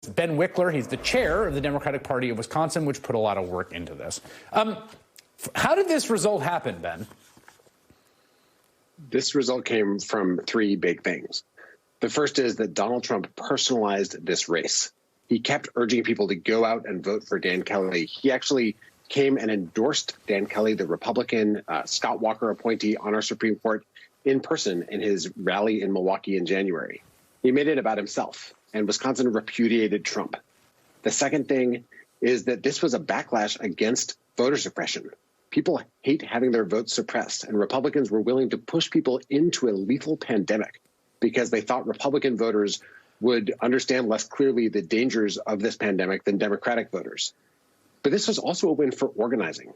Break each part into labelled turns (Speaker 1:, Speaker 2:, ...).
Speaker 1: Ben Wikler. He's the chair of the Democratic Party of Wisconsin, which put a lot of work into this. How did this result happen, Ben?
Speaker 2: This result came from three big things. The first is that Donald Trump personalized this race. He kept urging people to go out and vote for Dan Kelly. He actually came and endorsed Dan Kelly, the Republican Scott Walker appointee on our Supreme Court, in person in his rally in Milwaukee in January. He made it about himself, and Wisconsin repudiated Trump. The second thing is that this was a backlash against voter suppression. People hate having their votes suppressed, and Republicans were willing to push people into a lethal pandemic because they thought Republican voters would understand less clearly the dangers of this pandemic than Democratic voters. But this was also a win for organizing.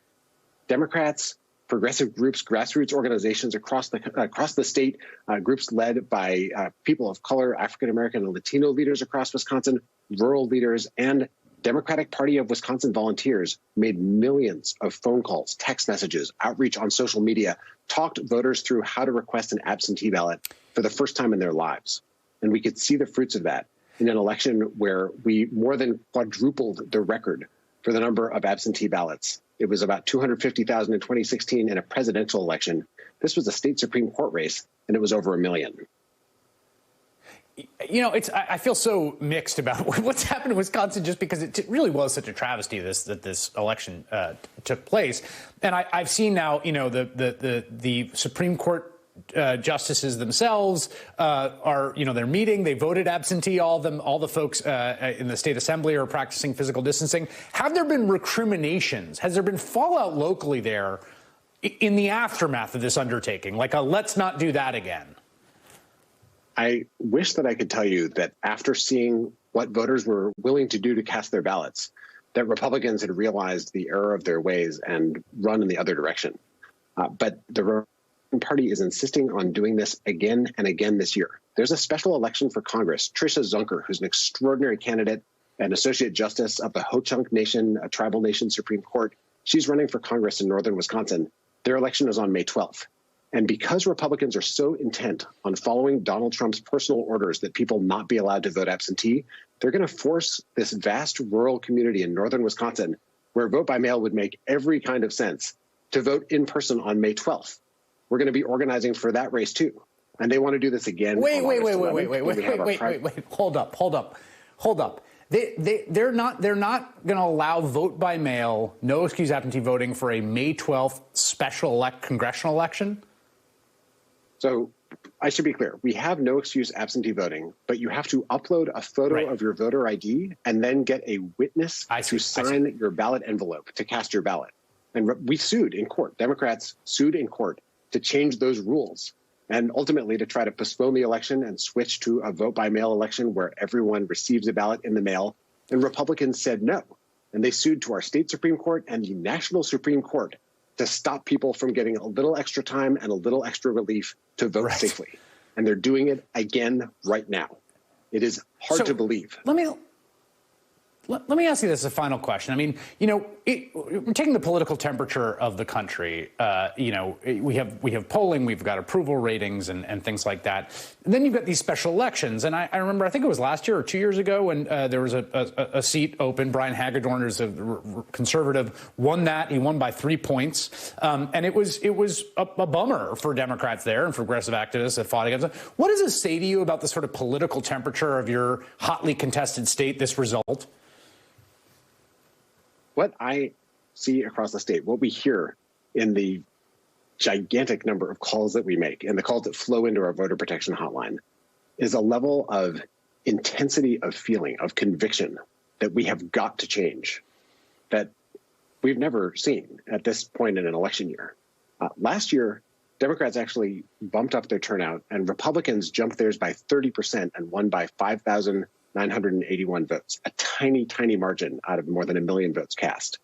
Speaker 2: Democrats, progressive groups, grassroots organizations across the state, groups led by people of color, African-American and Latino leaders across Wisconsin, rural leaders, and Democratic Party of Wisconsin volunteers made millions of phone calls, text messages, outreach on social media, talked voters through how to request an absentee ballot for the first time in their lives. And we could see the fruits of that in an election where we more than quadrupled the record for the number of absentee ballots. It was about 250,000 in 2016 in a presidential election. This was a state Supreme Court race, and it was over 1 million.
Speaker 1: You know, I feel so mixed about what's happened in Wisconsin, just because it really was such a travesty that this election took place. And I've seen now, you know, the Supreme Court justices themselves are, you know, they're meeting. They voted absentee. All of them, all the folks in the state assembly are practicing physical distancing. Have there been recriminations? Has there been fallout locally there in the aftermath of this undertaking? Like a let's not do that again.
Speaker 2: I wish that I could tell you that after seeing what voters were willing to do to cast their ballots, that Republicans had realized the error of their ways and run in the other direction. But the Republican Party is insisting on doing this again and again this year. There's a special election for Congress. Tricia Zunker, who's an extraordinary candidate, an associate justice of the Ho-Chunk Nation, a tribal nation Supreme Court. She's running for Congress in northern Wisconsin. Their election is on May 12th. And because Republicans are so intent on following Donald Trump's personal orders that people not be allowed to vote absentee, they're going to force this vast rural community in northern Wisconsin, where vote by mail would make every kind of sense, to vote in person on May 12th. We're going to be organizing for that race, too. And they want to do this again. Wait.
Speaker 1: Hold up. They're not going to allow vote by mail, no excuse absentee voting for a May 12th special congressional election?
Speaker 2: So I should be clear. We have no excuse absentee voting, but you have to upload a photo of your voter ID and then get a witness to sign your ballot envelope to cast your ballot. And we sued in court. Democrats sued in court to change those rules and ultimately to try to postpone the election and switch to a vote by mail election where everyone receives a ballot in the mail. And Republicans said no. And they sued to our state Supreme Court and the national Supreme Court to stop people from getting a little extra time and a little extra relief to vote safely. And they're doing it again right now. It is hard to believe.
Speaker 1: Let me ask you this as a final question. I mean, you know, we're taking the political temperature of the country. You know, we have polling, we've got approval ratings and things like that. And then you've got these special elections. And I remember, I think it was last year or 2 years ago when there was a seat open. Brian Hagedorn, who's a conservative, won that. He won by 3 points. And it was a bummer for Democrats there and for progressive activists that fought against it. What does it say to you about the sort of political temperature of your hotly contested state, this result?
Speaker 2: What I see across the state, what we hear in the gigantic number of calls that we make and the calls that flow into our voter protection hotline is a level of intensity of feeling, of conviction that we have got to change that we've never seen at this point in an election year. Last year, Democrats actually bumped up their turnout and Republicans jumped theirs by 30% and won by 5,981 votes, a tiny, tiny margin out of more than 1 million votes cast.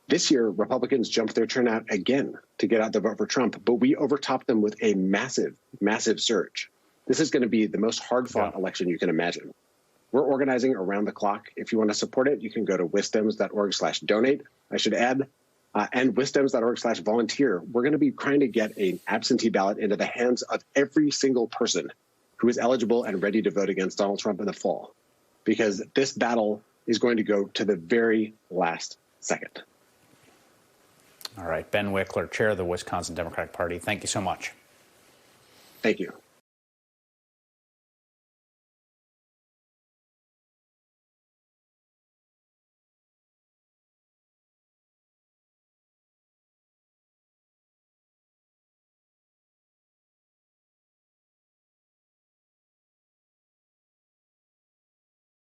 Speaker 2: This year, Republicans jumped their turnout again to get out the vote for Trump, but we overtopped them with a massive, massive surge. This is going to be the most hard-fought election you can imagine. We're organizing around the clock. If you want to support it, you can go to wisdoms.org/donate. I should add, and wisdoms.org/volunteer. We're going to be trying to get an absentee ballot into the hands of every single person who is eligible and ready to vote against Donald Trump in the fall. because this battle is going to go to the very last second.
Speaker 1: All right. Ben Wikler, chair of the Wisconsin Democratic Party. Thank you so much.
Speaker 2: Thank you.